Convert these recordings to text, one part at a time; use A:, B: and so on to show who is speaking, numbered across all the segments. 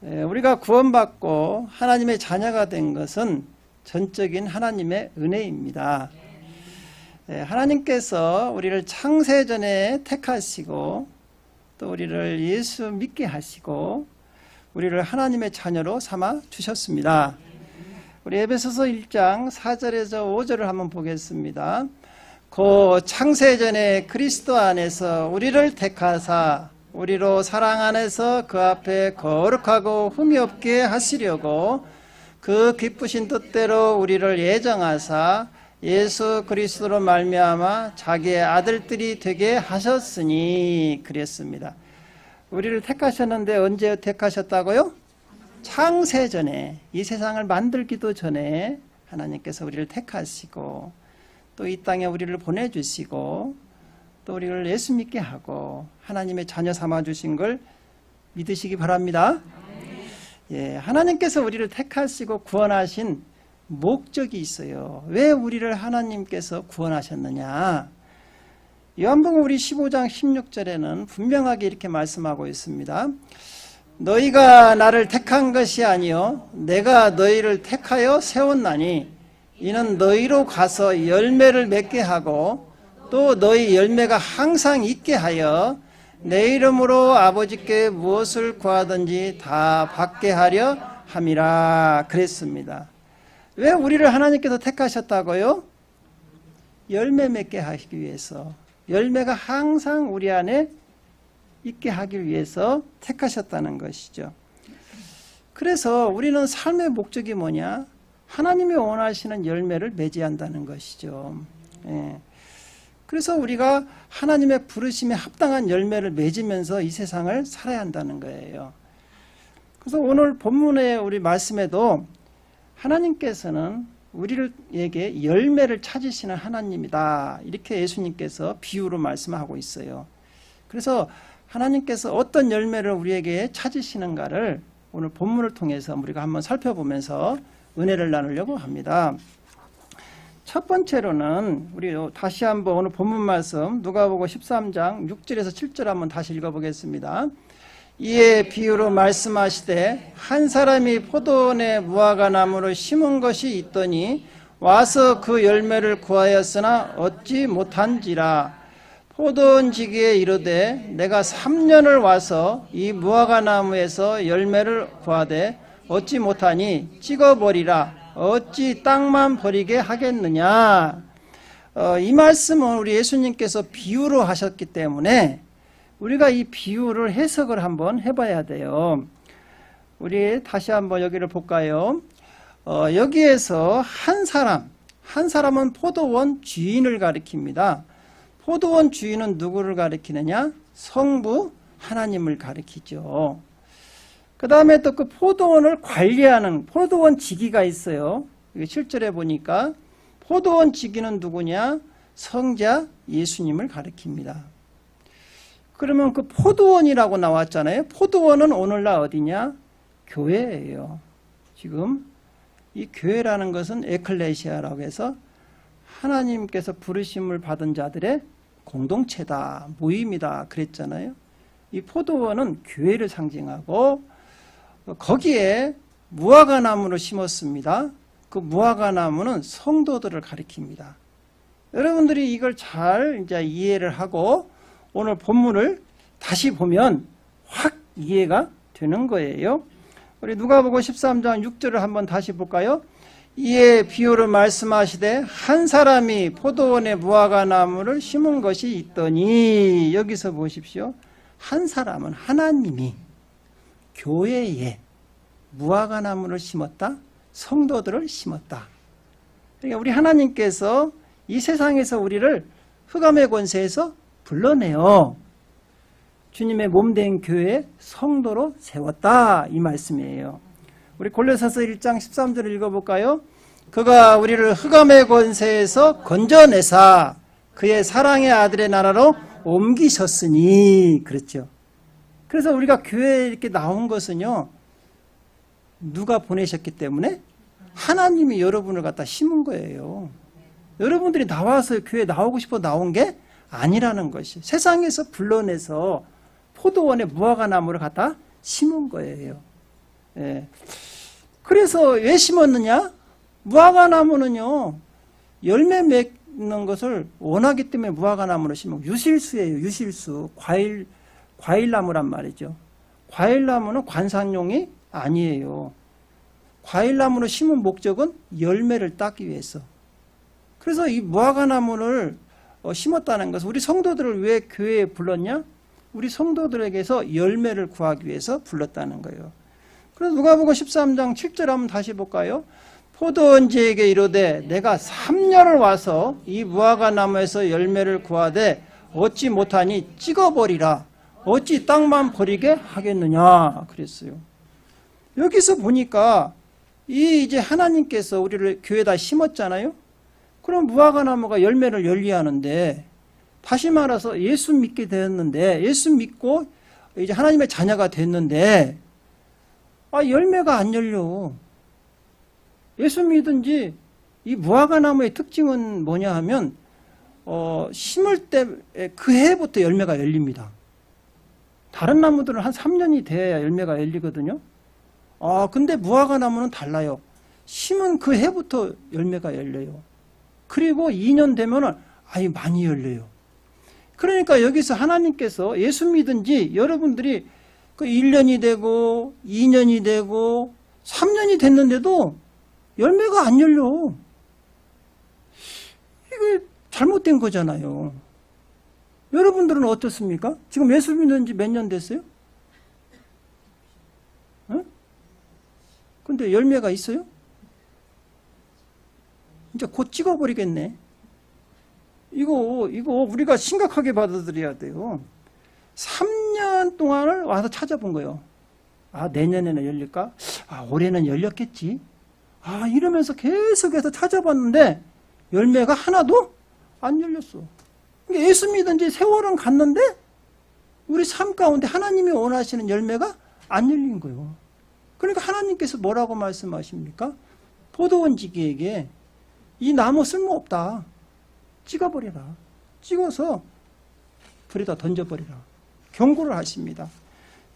A: 우리가 구원받고 하나님의 자녀가 된 것은 전적인 하나님의 은혜입니다. 하나님께서 우리를 창세전에 택하시고 또 우리를 예수 믿게 하시고 우리를 하나님의 자녀로 삼아 주셨습니다. 우리 에베소서 1장 4절에서 5절을 한번 보겠습니다. 고 창세전에 그리스도 안에서 우리를 택하사 우리로 사랑 안에서 그 앞에 거룩하고 흠이 없게 하시려고 그 기쁘신 뜻대로 우리를 예정하사 예수 그리스도로 말미암아 자기의 아들들이 되게 하셨으니 그랬습니다. 우리를 택하셨는데 언제 택하셨다고요? 창세전에, 이 세상을 만들기도 전에 하나님께서 우리를 택하시고 또 이 땅에 우리를 보내주시고 또 우리를 예수 믿게 하고 하나님의 자녀 삼아주신 걸 믿으시기 바랍니다. 하나님께서 우리를 택하시고 구원하신 목적이 있어요. 왜 우리를 하나님께서 구원하셨느냐? 요한복음 우리 15장 16절에는 분명하게 이렇게 말씀하고 있습니다. 너희가 나를 택한 것이 아니요 내가 너희를 택하여 세웠나니 이는 너희로 가서 열매를 맺게 하고 또 너희 열매가 항상 있게 하여 내 이름으로 아버지께 무엇을 구하든지 다 받게 하려 함이라 그랬습니다. 왜 우리를 하나님께서 택하셨다고요? 열매 맺게 하기 위해서, 열매가 항상 우리 안에 있게 하기 위해서 택하셨다는 것이죠. 그래서 우리는 삶의 목적이 뭐냐? 하나님이 원하시는 열매를 맺어야 한다는 것이죠. 그래서 우리가 하나님의 부르심에 합당한 열매를 맺으면서 이 세상을 살아야 한다는 거예요. 그래서 오늘 본문의 우리 말씀에도 하나님께서는 우리에게 열매를 찾으시는 하나님이다. 이렇게 예수님께서 비유로 말씀하고 있어요. 그래서 하나님께서 어떤 열매를 우리에게 찾으시는가를 오늘 본문을 통해서 우리가 한번 살펴보면서 은혜를 나누려고 합니다. 첫 번째로는 우리 다시 한번 오늘 본문 말씀 누가복음 13장 6절에서 7절 한번 다시 읽어보겠습니다. 이에 비유로 말씀하시되 한 사람이 포도원에 무화과 나무를 심은 것이 있더니 와서 그 열매를 구하였으나 얻지 못한지라. 포도원 지기에 이르되 내가 3년을 와서 이 무화과 나무에서 열매를 구하되 얻지 못하니 찍어버리라. 어찌 땅만 버리게 하겠느냐. 이 말씀은 우리 예수님께서 비유로 하셨기 때문에 우리가 이 비유를 해석을 한번 해봐야 돼요. 우리 다시 한번 여기를 볼까요? 여기에서 한 사람은 포도원 주인을 가리킵니다. 포도원 주인은 누구를 가리키느냐? 성부 하나님을 가리키죠. 그 다음에 또 그 포도원을 관리하는 포도원 지기가 있어요. 7절에 보니까 포도원 지기는 누구냐? 성자 예수님을 가리킵니다. 그러면 그 포도원이라고 나왔잖아요. 포도원은 오늘날 어디냐? 교회예요. 지금 이 교회라는 것은 에클레시아라고 해서 하나님께서 부르심을 받은 자들의 공동체다, 모임이다 그랬잖아요. 이 포도원은 교회를 상징하고 거기에 무화과 나무를 심었습니다. 그 무화과 나무는 성도들을 가리킵니다. 여러분들이 이걸 잘 이제 이해를 하고 오늘 본문을 다시 보면 확 이해가 되는 거예요. 우리 누가복음 13장 6절을 한번 다시 볼까요? 이에 비유를 말씀하시되 한 사람이 포도원에 무화과 나무를 심은 것이 있더니, 여기서 보십시오. 한 사람은 하나님이 교회에 무화과 나무를 심었다, 성도들을 심었다. 그러니까 우리 하나님께서 이 세상에서 우리를 흑암의 권세에서 불러내어 주님의 몸된 교회의 성도로 세웠다, 이 말씀이에요. 우리 골로새서 1장 13절을 읽어볼까요? 그가 우리를 흑암의 권세에서 건져내사 그의 사랑의 아들의 나라로 옮기셨으니, 그렇죠. 그래서 우리가 교회에 이렇게 나온 것은요, 누가 보내셨기 때문에? 하나님이 여러분을 갖다 심은 거예요. 여러분들이 나와서 교회에 나오고 싶어 나온 게 아니라는 것이, 세상에서 불러내서 포도원에 무화과 나무를 갖다 심은 거예요. 예. 그래서 왜 심었느냐? 무화과나무는요, 열매 맺는 것을 원하기 때문에 무화과나무를 심은 유실수예요. 유실수. 과일나무란 말이죠. 과일나무는 관상용이 아니에요. 과일나무를 심은 목적은 열매를 따기 위해서. 그래서 이 무화과나무를 심었다는 것은 우리 성도들을 왜 교회에 불렀냐? 우리 성도들에게서 열매를 구하기 위해서 불렀다는 거예요. 그래서 누가복음 13장 7절 한번 다시 볼까요? 포도원지에게 이르되 내가 3년을 와서 이 무화과나무에서 열매를 구하되 얻지 못하니 찍어버리라. 어찌 땅만 버리게 하겠느냐 그랬어요. 여기서 보니까 이제 하나님께서 우리를 교회에다 심었잖아요. 그럼 무화과나무가 열매를 열리하는데, 다시 말해서 예수 믿게 되었는데, 예수 믿고 이제 하나님의 자녀가 됐는데, 열매가 안 열려. 예수 믿은지 이 무화과나무의 특징은 뭐냐 하면 심을 때 그 해부터 열매가 열립니다. 다른 나무들은 한 3년이 돼야 열매가 열리거든요. 근데 무화과나무는 달라요. 심은 그 해부터 열매가 열려요. 그리고 2년 되면은 아주 많이 열려요. 그러니까 여기서 하나님께서 예수 믿은지 여러분들이 그 1년이 되고 2년이 되고 3년이 됐는데도 열매가 안 열려. 이게 잘못된 거잖아요. 여러분들은 어떻습니까? 지금 예수 믿은 지 몇 년 됐어요? 근데 열매가 있어요? 이제 곧 찍어버리겠네. 이거 우리가 심각하게 받아들여야 돼요. 3년 동안을 와서 찾아본 거예요. 내년에는 열릴까? 올해는 열렸겠지. 이러면서 계속해서 찾아봤는데 열매가 하나도 안 열렸어. 그러니까 예수 믿은 지 세월은 갔는데 우리 삶 가운데 하나님이 원하시는 열매가 안 열린 거예요. 그러니까 하나님께서 뭐라고 말씀하십니까? 포도원지기에게 이 나무 쓸모없다. 찍어버리라. 찍어서 불에다 던져버리라. 경고를 하십니다.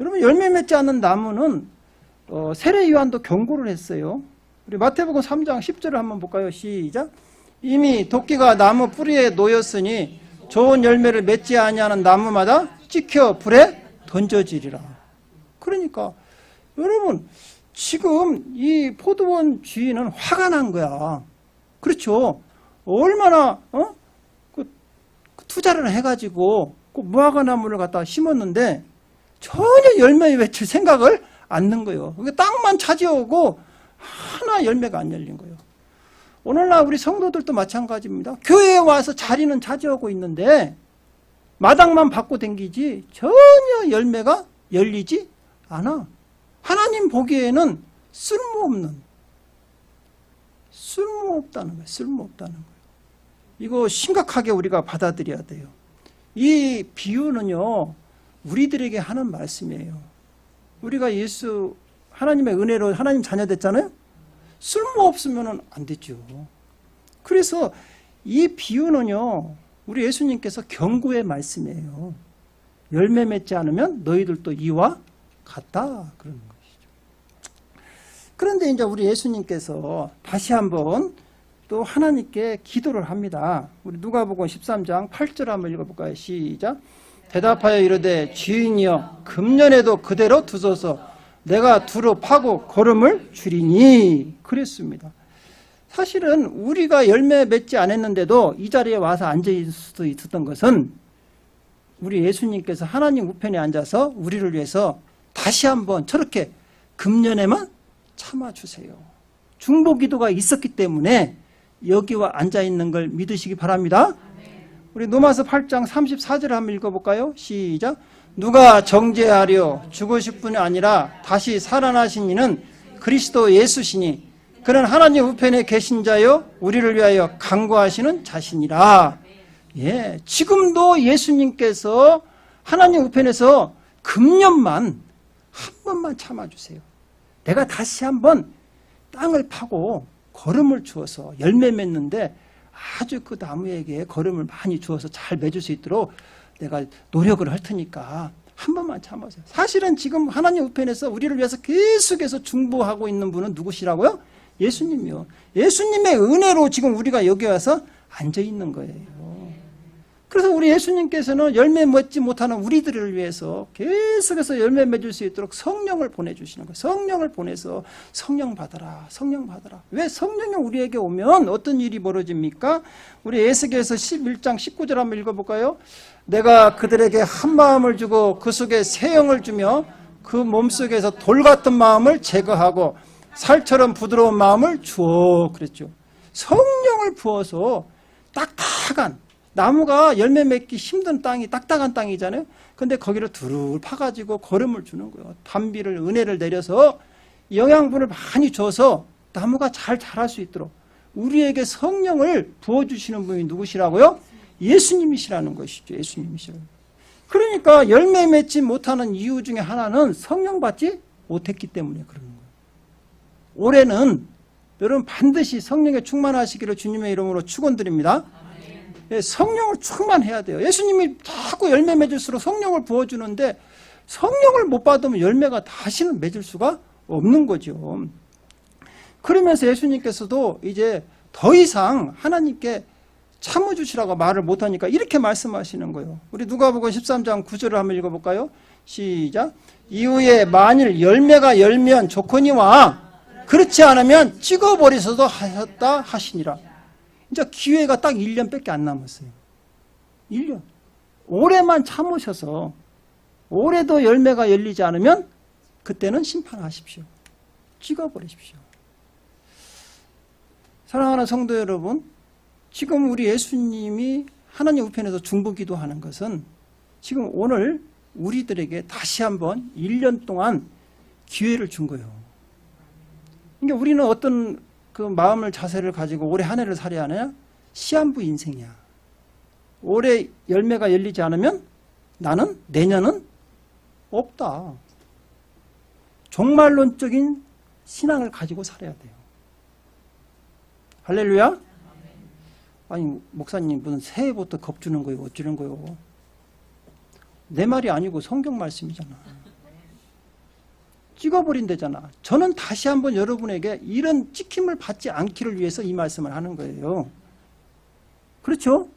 A: 여러분, 열매 맺지 않는 나무는 세례 요한도 경고를 했어요. 우리 마태복음 3장 10절을 한번 볼까요? 시작. 이미 도끼가 나무 뿌리에 놓였으니 좋은 열매를 맺지 아니하는 나무마다 찍혀 불에 던져지리라. 그러니까 여러분, 지금 이 포도원 주인은 화가 난 거야. 그렇죠? 얼마나 투자를 해가지고 그 무화과나무를 갖다 심었는데 전혀 열매에 맺힐 생각을 안 는 거예요. 땅만 차지하고 하나 열매가 안 열린 거예요. 오늘날 우리 성도들도 마찬가지입니다. 교회에 와서 자리는 차지하고 있는데 마당만 받고 댕기지 전혀 열매가 열리지 않아. 하나님 보기에는 쓸모없다는 거예요. 쓸모없다는 거예요. 이거 심각하게 우리가 받아들여야 돼요. 이 비유는요, 우리들에게 하는 말씀이에요. 우리가 하나님의 은혜로 하나님 자녀 됐잖아요? 쓸모없으면 안 되죠. 그래서 이 비유는요, 우리 예수님께서 경고의 말씀이에요. 열매 맺지 않으면 너희들도 이와 같다. 그러는 것이죠. 그런데 이제 우리 예수님께서 다시 한번 또 하나님께 기도를 합니다. 우리 누가복음 13장 8절 한번 읽어볼까요? 시작. 대답하여 이르되 주인이여 금년에도 그대로 두소서 내가 두루 파고 거름을 줄이니 그랬습니다. 사실은 우리가 열매 맺지 않았는데도 이 자리에 와서 앉아 있을 수도 있었던 것은 우리 예수님께서 하나님 우편에 앉아서 우리를 위해서 다시 한번 저렇게 금년에만 참아주세요. 중보기도가 있었기 때문에 여기와 앉아있는 걸 믿으시기 바랍니다. 우리 로마서 8장 34절 한번 읽어볼까요? 시작. 누가 정죄하려 죽으실 뿐이 아니라 다시 살아나신 이는 그리스도 예수시니 그는 하나님 우편에 계신 자요 우리를 위하여 간구하시는 자신이라. 지금도 예수님께서 하나님 우편에서 금년만 한 번만 참아주세요. 내가 다시 한번 땅을 파고 거름을 주어서 열매 맺는데 아주 그 나무에게 거름을 많이 주어서 잘 맺을 수 있도록 내가 노력을 할 테니까 한 번만 참으세요. 사실은 지금 하나님 우편에서 우리를 위해서 계속해서 중보하고 있는 분은 누구시라고요? 예수님이요. 예수님의 은혜로 지금 우리가 여기 와서 앉아 있는 거예요. 그래서 우리 예수님께서는 열매 맺지 못하는 우리들을 위해서 계속해서 열매 맺을 수 있도록 성령을 보내주시는 거예요. 성령을 보내서 성령 받아라, 성령 받아라. 왜 성령이 우리에게 오면 어떤 일이 벌어집니까? 우리 에스겔서 11장 19절 한번 읽어볼까요? 내가 그들에게 한 마음을 주고 그 속에 새 영을 주며 그 몸속에서 돌 같은 마음을 제거하고 살처럼 부드러운 마음을 주어 그랬죠. 성령을 부어서 딱딱한 나무가 열매 맺기 힘든 땅이 딱딱한 땅이잖아요. 근데 거기를 두루 파가지고 거름을 주는 거예요. 단비를 은혜를 내려서 영양분을 많이 줘서 나무가 잘 자랄 수 있도록 우리에게 성령을 부어주시는 분이 누구시라고요? 예수님이시라는 것이죠. 예수님이시라는. 그러니까 열매 맺지 못하는 이유 중에 하나는 성령 받지 못했기 때문에 그러는 거예요. 올해는 여러분 반드시 성령에 충만하시기를 주님의 이름으로 축원드립니다. 성령을 충만해야 돼요. 예수님이 자꾸 열매 맺을수록 성령을 부어주는데 성령을 못 받으면 열매가 다시는 맺을 수가 없는 거죠. 그러면서 예수님께서도 이제 더 이상 하나님께 참아주시라고 말을 못하니까 이렇게 말씀하시는 거예요. 우리 누가복음 13장 9절을 한번 읽어볼까요? 시작. 이후에 만일 열매가 열면 좋거니와 그렇지 않으면 찍어버리셔도 하셨다 하시니라. 이제 기회가 딱 1년밖에 안 남았어요. 1년. 올해만 참으셔서 올해도 열매가 열리지 않으면 그때는 심판하십시오. 찍어버리십시오. 사랑하는 성도 여러분, 지금 우리 예수님이 하나님 우편에서 중보기도하는 것은 지금 오늘 우리들에게 다시 한번 1년 동안 기회를 준 거예요. 그러니까 우리는 어떤 그 마음을 자세를 가지고 올해 한 해를 살아야 하느냐? 시한부 인생이야. 올해 열매가 열리지 않으면 나는 내년은 없다. 종말론적인 신앙을 가지고 살아야 돼요. 할렐루야? 아니 목사님 무슨 새해부터 겁주는 거예요? 어쩌는 거예요? 내 말이 아니고 성경 말씀이잖아. 찍어버린대잖아. 저는 다시 한번 여러분에게 이런 찍힘을 받지 않기를 위해서 이 말씀을 하는 거예요. 그렇죠?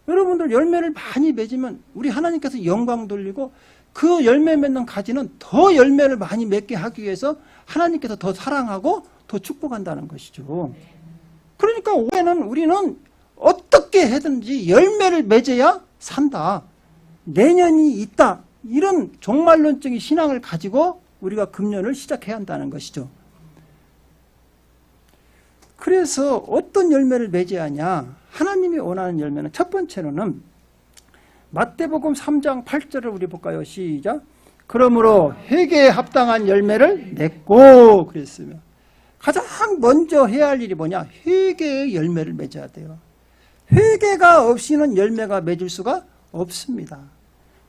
A: 여러분들 열매를 많이 맺으면 우리 하나님께서 영광 돌리고 그 열매 맺는 가지는 더 열매를 많이 맺게 하기 위해서 하나님께서 더 사랑하고 더 축복한다는 것이죠. 그러니까 올해는 우리는 어떻게 해든지 열매를 맺어야 산다. 내년이 있다. 이런 종말론적인 신앙을 가지고 우리가 금년을 시작해야 한다는 것이죠. 그래서 어떤 열매를 맺어야 하냐? 하나님이 원하는 열매는 첫 번째로는 마태복음 3장 8절을 우리 볼까요? 시작. 그러므로 회개에 합당한 열매를 맺고 그랬으며 가장 먼저 해야 할 일이 뭐냐? 회개의 열매를 맺어야 돼요. 회개가 없이는 열매가 맺을 수가 없습니다.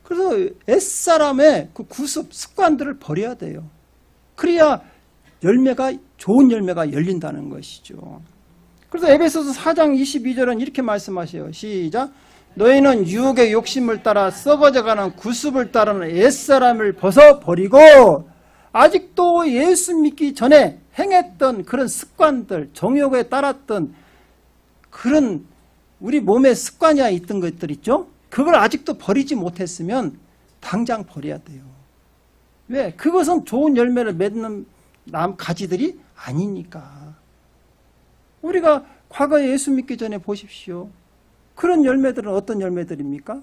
A: 그래서 옛사람의 그 구습, 습관들을 버려야 돼요. 그래야 열매가, 좋은 열매가 열린다는 것이죠. 그래서 에베소서 4장 22절은 이렇게 말씀하세요. 시작. 너희는 유혹의 욕심을 따라 썩어져가는 구습을 따르는 옛사람을 벗어버리고 아직도 예수 믿기 전에 행했던 그런 습관들, 정욕에 따랐던 그런 우리 몸에 습관이 있던 것들 있죠? 그걸 아직도 버리지 못했으면 당장 버려야 돼요. 왜? 그것은 좋은 열매를 맺는 가지들이 아니니까. 우리가 과거에 예수 믿기 전에 보십시오. 그런 열매들은 어떤 열매들입니까?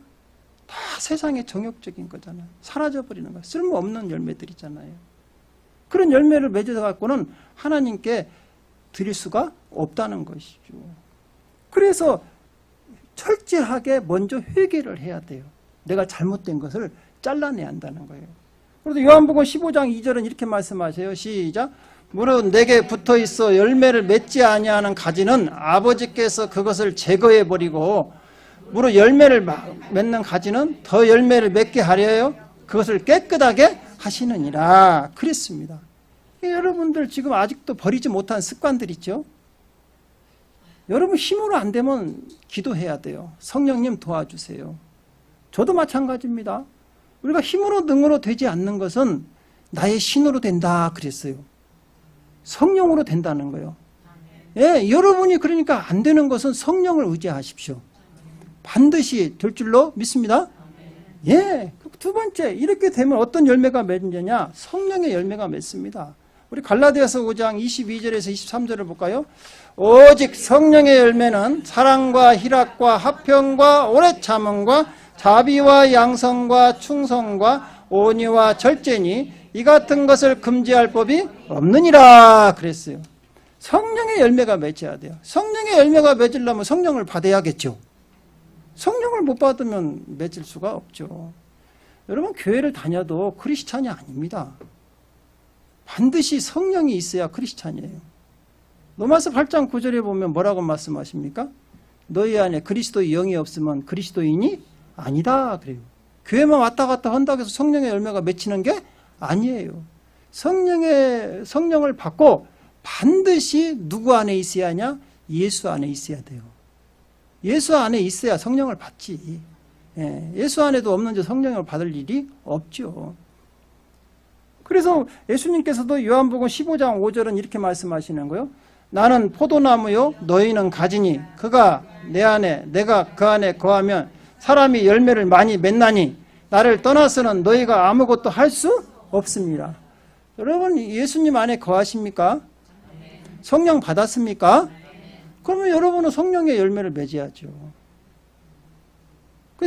A: 다 세상의 정욕적인 거잖아요. 사라져버리는 거. 쓸모없는 열매들이잖아요. 그런 열매를 맺어서 갖고는 하나님께 드릴 수가 없다는 것이죠. 그래서 철저하게 먼저 회개를 해야 돼요. 내가 잘못된 것을 잘라내야 한다는 거예요. 그래서 요한복음 15장 2절은 이렇게 말씀하세요. 시작. 무릇 내게 붙어있어 열매를 맺지 아니하는 가지는 아버지께서 그것을 제거해버리고 무릇 열매를 맺는 가지는 더 열매를 맺게 하려요 그것을 깨끗하게 하시느니라 그랬습니다. 여러분들 지금 아직도 버리지 못한 습관들 있죠? 여러분 힘으로 안 되면 기도해야 돼요. 성령님 도와주세요. 저도 마찬가지입니다. 우리가 힘으로 능으로 되지 않는 것은 나의 신으로 된다 그랬어요. 성령으로 된다는 거예요. 예, 여러분이 그러니까 안 되는 것은 성령을 의지하십시오. 반드시 될 줄로 믿습니다. 예, 두 번째, 이렇게 되면 어떤 열매가 맺느냐? 성령의 열매가 맺습니다. 우리 갈라디아서 5장 22절에서 23절을 볼까요? 오직 성령의 열매는 사랑과 희락과 화평과 오래 참음과 자비와 양성과 충성과 온유와 절제니 이 같은 것을 금지할 법이 없느니라 그랬어요. 성령의 열매가 맺어야 돼요. 성령의 열매가 맺으려면 성령을 받아야겠죠. 성령을 못 받으면 맺을 수가 없죠. 여러분, 교회를 다녀도 크리스찬이 아닙니다. 반드시 성령이 있어야 크리스찬이에요. 로마서 8장 9절에 보면 뭐라고 말씀하십니까? 너희 안에 그리스도의 영이 없으면 그리스도인이 아니다 그래요. 교회만 왔다 갔다 한다고 해서 성령의 열매가 맺히는 게 아니에요. 성령을 받고 반드시 누구 안에 있어야 하냐? 예수 안에 있어야 돼요. 예수 안에 있어야 성령을 받지. 예수 안에도 없는지 성령을 받을 일이 없죠. 그래서 예수님께서도 요한복음 15장 5절은 이렇게 말씀하시는 거예요. 나는 포도나무요 너희는 가지니 그가 내 안에 내가 그 안에 거하면 사람이 열매를 많이 맺나니 나를 떠나서는 너희가 아무것도 할 수 없습니다. 여러분, 예수님 안에 거하십니까? 성령 받았습니까? 그러면 여러분은 성령의 열매를 맺어야죠.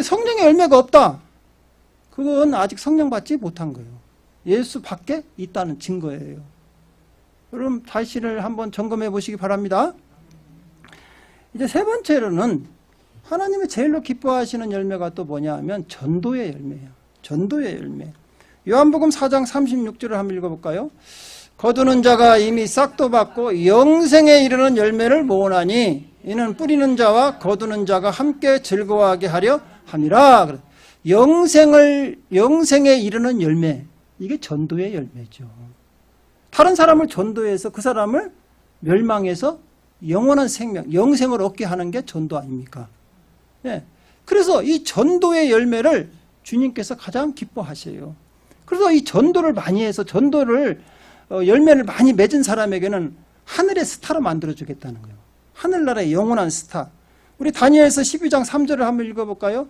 A: 성령의 열매가 없다. 그건 아직 성령 받지 못한 거예요. 예수 밖에 있다는 증거예요. 여러분, 다시를 한번 점검해 보시기 바랍니다. 이제 세 번째로는 하나님이 제일로 기뻐하시는 열매가 또 뭐냐 하면 전도의 열매예요. 전도의 열매. 요한복음 4장 36절을 한번 읽어볼까요? 거두는 자가 이미 싹도 받고 영생에 이르는 열매를 모으나니 이는 뿌리는 자와 거두는 자가 함께 즐거워하게 하려 함이라. 영생에 이르는 열매, 이게 전도의 열매죠. 다른 사람을 전도해서 그 사람을 멸망해서 영원한 생명, 영생을 얻게 하는 게 전도 아닙니까? 예. 그래서 이 전도의 열매를 주님께서 가장 기뻐하세요. 그래서 이 전도를 많이 해서 열매를 많이 맺은 사람에게는 하늘의 스타로 만들어주겠다는 거예요. 하늘나라의 영원한 스타. 우리 다니엘서 12장 3절을 한번 읽어볼까요?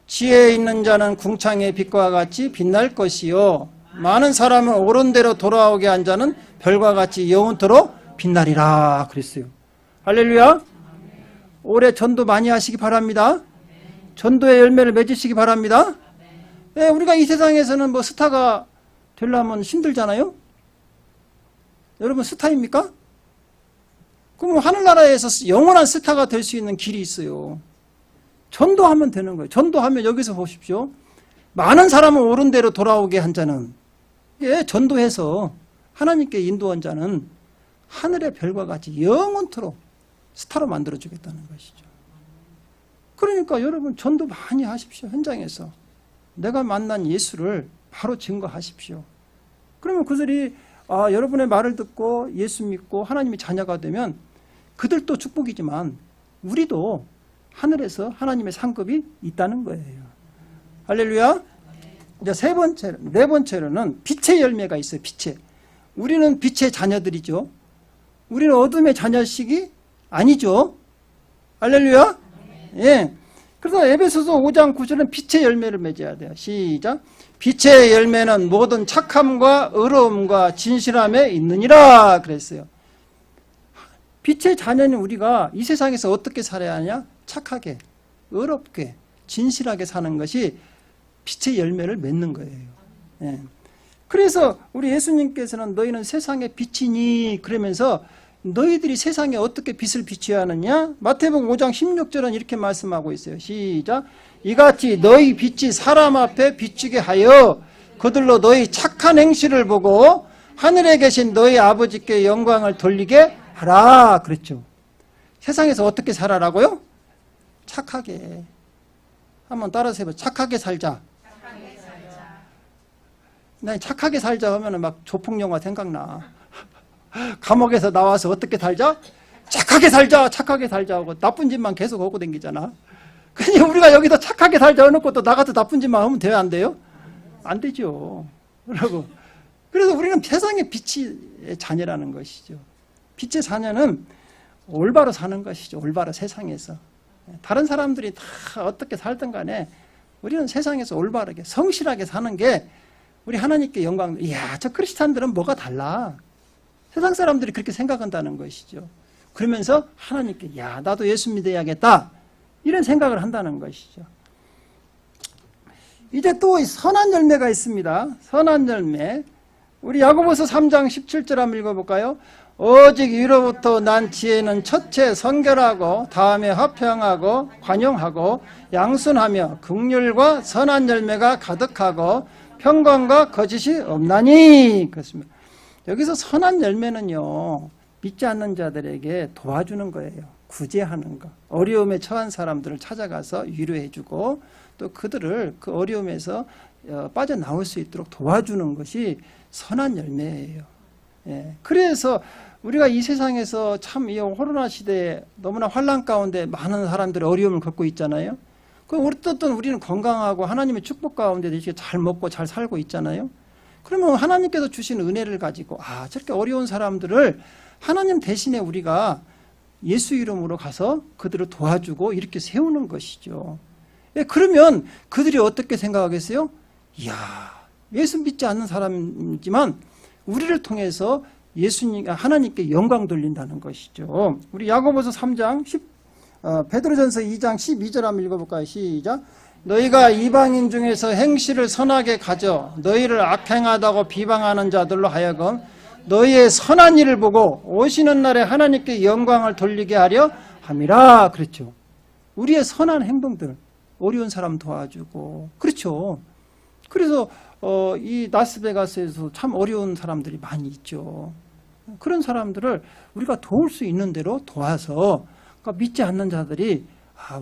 A: 지혜 있는 자는 궁창의 빛과 같이 빛날 것이요 많은 사람을 옳은 대로 돌아오게 한 자는 별과 같이 영원토록 빛나리라 그랬어요. 할렐루야. 올해 전도 많이 하시기 바랍니다. 전도의 열매를 맺으시기 바랍니다. 네, 우리가 이 세상에서는 뭐 스타가 되려면 힘들잖아요. 여러분, 스타입니까? 그럼 하늘나라에서 영원한 스타가 될 수 있는 길이 있어요. 전도하면 되는 거예요. 전도하면 여기서 보십시오. 많은 사람을 옳은 대로 돌아오게 한 자는, 전도해서 하나님께 인도한 자는 하늘의 별과 같이 영원토록 스타로 만들어주겠다는 것이죠. 그러니까 여러분, 전도 많이 하십시오. 현장에서 내가 만난 예수를 바로 증거하십시오. 그러면 그들이 여러분의 말을 듣고 예수 믿고 하나님의 자녀가 되면 그들도 축복이지만 우리도 하늘에서 하나님의 상급이 있다는 거예요. 할렐루야. 이제 네 번째로는 빛의 열매가 있어요. 빛의. 우리는 빛의 자녀들이죠. 우리는 어둠의 자녀식이 아니죠. 할렐루야. 예. 그래서 에베소서 5장 9절은 빛의 열매를 맺어야 돼요. 시작. 빛의 열매는 모든 착함과 의로움과 진실함에 있느니라 그랬어요. 빛의 자녀는 우리가 이 세상에서 어떻게 살아야 하냐? 착하게, 의롭게, 진실하게 사는 것이 빛의 열매를 맺는 거예요. 예. 그래서 우리 예수님께서는 너희는 세상의 빛이니 그러면서 너희들이 세상에 어떻게 빛을 비춰야 하느냐? 마태복음 5장 16절은 이렇게 말씀하고 있어요. 시작. 이같이 너희 빛이 사람 앞에 비추게 하여 그들로 너희 착한 행실을 보고 하늘에 계신 너희 아버지께 영광을 돌리게 하라 그랬죠. 세상에서 어떻게 살아라고요? 착하게. 한번 따라서 해봐. 착하게 살자. 난 착하게 살자 하면 막 조폭영화 생각나. 감옥에서 나와서 어떻게 살자? 착하게 살자, 착하게 살자 하고 나쁜 짓만 계속 하고 다니잖아. 그냥 우리가 여기서 착하게 살자 해놓고 또 나가서 나쁜 짓만 하면 돼요, 안 돼요? 안 되죠. 그러고 그래서 우리는 세상의 빛의 자녀라는 것이죠. 빛의 자녀는 올바로 사는 것이죠. 올바로 세상에서. 다른 사람들이 다 어떻게 살든 간에 우리는 세상에서 올바르게 성실하게 사는 게 우리 하나님께 영광. 이야, 저 크리스찬들은 뭐가 달라. 세상 사람들이 그렇게 생각한다는 것이죠. 그러면서 하나님께 야, 나도 예수 믿어야겠다. 이런 생각을 한다는 것이죠. 이제 또 선한 열매가 있습니다. 선한 열매. 우리 야고보서 3장 17절 한번 읽어볼까요? 오직 위로부터 난 지혜는 첫째 성결하고 다음에 화평하고 관용하고 양순하며 긍휼과 선한 열매가 가득하고 평강과 거짓이 없나니. 그렇습니다. 여기서 선한 열매는요, 믿지 않는 자들에게 도와주는 거예요. 구제하는 거. 어려움에 처한 사람들을 찾아가서 위로해주고 또 그들을 그 어려움에서 빠져나올 수 있도록 도와주는 것이 선한 열매예요. 예. 그래서 우리가 이 세상에서 참 이 코로나 시대에 너무나 환난 가운데 많은 사람들이 어려움을 겪고 있잖아요. 어쨌든 우리는 건강하고 하나님의 축복 가운데 이렇게 잘 먹고 잘 살고 있잖아요. 그러면 하나님께서 주신 은혜를 가지고 저렇게 어려운 사람들을 하나님 대신에 우리가 예수 이름으로 가서 그들을 도와주고 이렇게 세우는 것이죠. 예, 그러면 그들이 어떻게 생각하겠어요? 이야, 예수 믿지 않는 사람이지만 우리를 통해서 하나님께 영광 돌린다는 것이죠. 우리 야고보서 3장 베드로전서 2장 12절 한번 읽어볼까요? 시작. 너희가 이방인 중에서 행실을 선하게 가져 너희를 악행하다고 비방하는 자들로 하여금 너희의 선한 일을 보고 오시는 날에 하나님께 영광을 돌리게 하려 함이라. 그렇죠. 우리의 선한 행동들, 어려운 사람 도와주고, 그렇죠. 그래서 이 라스베가스에서 참 어려운 사람들이 많이 있죠. 그런 사람들을 우리가 도울 수 있는 대로 도와서, 그러니까 믿지 않는 자들이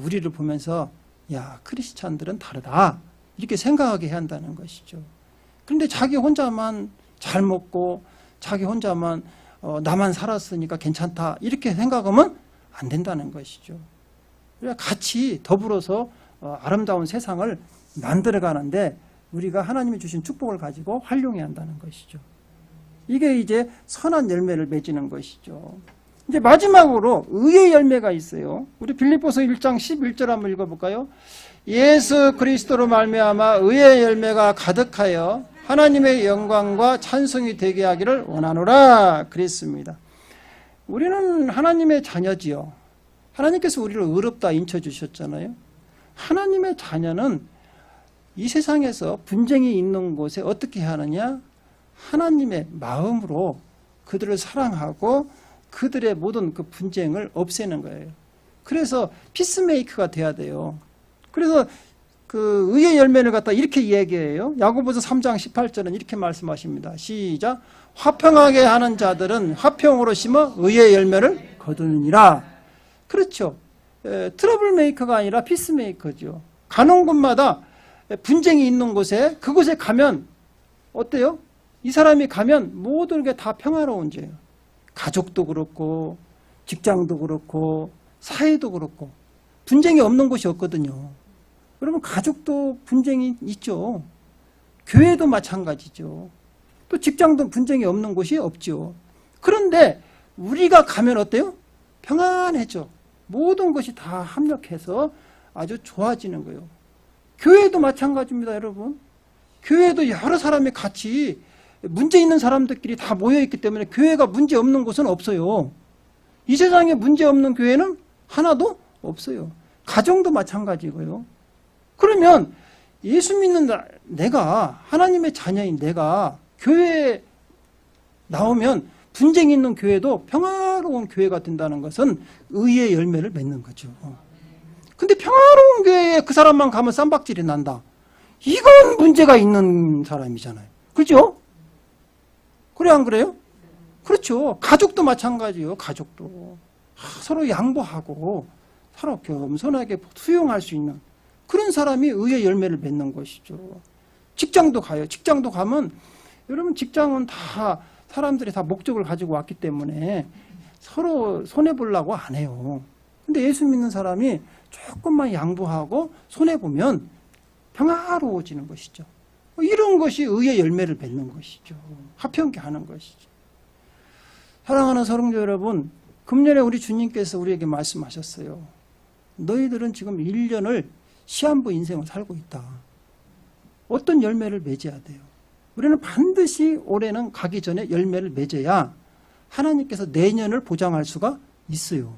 A: 우리를 보면서 야, 크리스찬들은 다르다 이렇게 생각하게 해야 한다는 것이죠. 그런데 자기 혼자만 잘 먹고 자기 혼자만 나만 살았으니까 괜찮다 이렇게 생각하면 안 된다는 것이죠. 그러니까 같이 더불어서 아름다운 세상을 만들어가는데 우리가 하나님이 주신 축복을 가지고 활용해야 한다는 것이죠. 이게 이제 선한 열매를 맺는 것이죠. 이제 마지막으로 의의 열매가 있어요. 우리 빌립보서 1장 11절 한번 읽어볼까요? 예수 그리스도로 말미암아 의의 열매가 가득하여 하나님의 영광과 찬송이 되게 하기를 원하노라 그랬습니다. 우리는 하나님의 자녀지요. 하나님께서 우리를 의롭다 인쳐주셨잖아요. 하나님의 자녀는 이 세상에서 분쟁이 있는 곳에 어떻게 하느냐? 하나님의 마음으로 그들을 사랑하고 그들의 모든 그 분쟁을 없애는 거예요. 그래서 피스메이커가 돼야 돼요. 그래서 그 의의 열매를 갖다 이렇게 이야기해요. 야고보서 3장 18절은 이렇게 말씀하십니다. 시작. 화평하게 하는 자들은 화평으로 심어 의의 열매를 거두느니라. 그렇죠. 트러블 메이커가 아니라 피스메이커죠. 가는 곳마다 분쟁이 있는 곳에 그곳에 가면 어때요? 이 사람이 가면 모든 게 다 평화로운 죄예요. 가족도 그렇고 직장도 그렇고 사회도 그렇고 분쟁이 없는 곳이 없거든요. 그러면 가족도 분쟁이 있죠. 교회도 마찬가지죠. 또 직장도 분쟁이 없는 곳이 없죠. 그런데 우리가 가면 어때요? 평안해져. 모든 것이 다 합력해서 아주 좋아지는 거예요. 교회도 마찬가지입니다, 여러분. 교회도 여러 사람이 같이 문제 있는 사람들끼리 다 모여있기 때문에 교회가 문제 없는 곳은 없어요. 이 세상에 문제 없는 교회는 하나도 없어요. 가정도 마찬가지고요. 그러면 예수 믿는 내가, 하나님의 자녀인 내가 교회에 나오면 분쟁이 있는 교회도 평화로운 교회가 된다는 것은 의의 열매를 맺는 거죠. 근데 평화로운 교회에 그 사람만 가면 쌈박질이 난다. 이건 문제가 있는 사람이잖아요. 그렇죠? 그래 안 그래요? 그렇죠. 가족도 마찬가지예요. 가족도 서로 양보하고 서로 겸손하게 수용할 수 있는 그런 사람이 의의 열매를 맺는 것이죠. 직장도 가요. 직장도 가면 여러분 직장은 다 사람들이 다 목적을 가지고 왔기 때문에 서로 손해보려고 안 해요. 근데 예수 믿는 사람이 조금만 양보하고 손해보면 평화로워지는 것이죠. 이런 것이 의의 열매를 맺는 것이죠. 화평케 하는 것이죠. 사랑하는 성도 여러분, 금년에 우리 주님께서 우리에게 말씀하셨어요. 너희들은 지금 1년을 시한부 인생을 살고 있다. 어떤 열매를 맺어야 돼요? 우리는 반드시 올해는 가기 전에 열매를 맺어야 하나님께서 내년을 보장할 수가 있어요.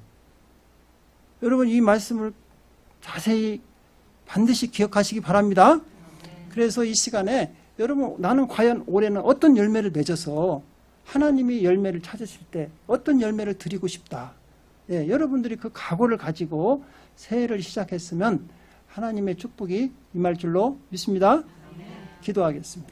A: 여러분, 이 말씀을 자세히 반드시 기억하시기 바랍니다. 그래서 이 시간에 여러분, 나는 과연 올해는 어떤 열매를 맺어서 하나님이 열매를 찾으실 때 어떤 열매를 드리고 싶다. 예, 여러분들이 그 각오를 가지고 새해를 시작했으면 하나님의 축복이 임할 줄로 믿습니다. 기도하겠습니다.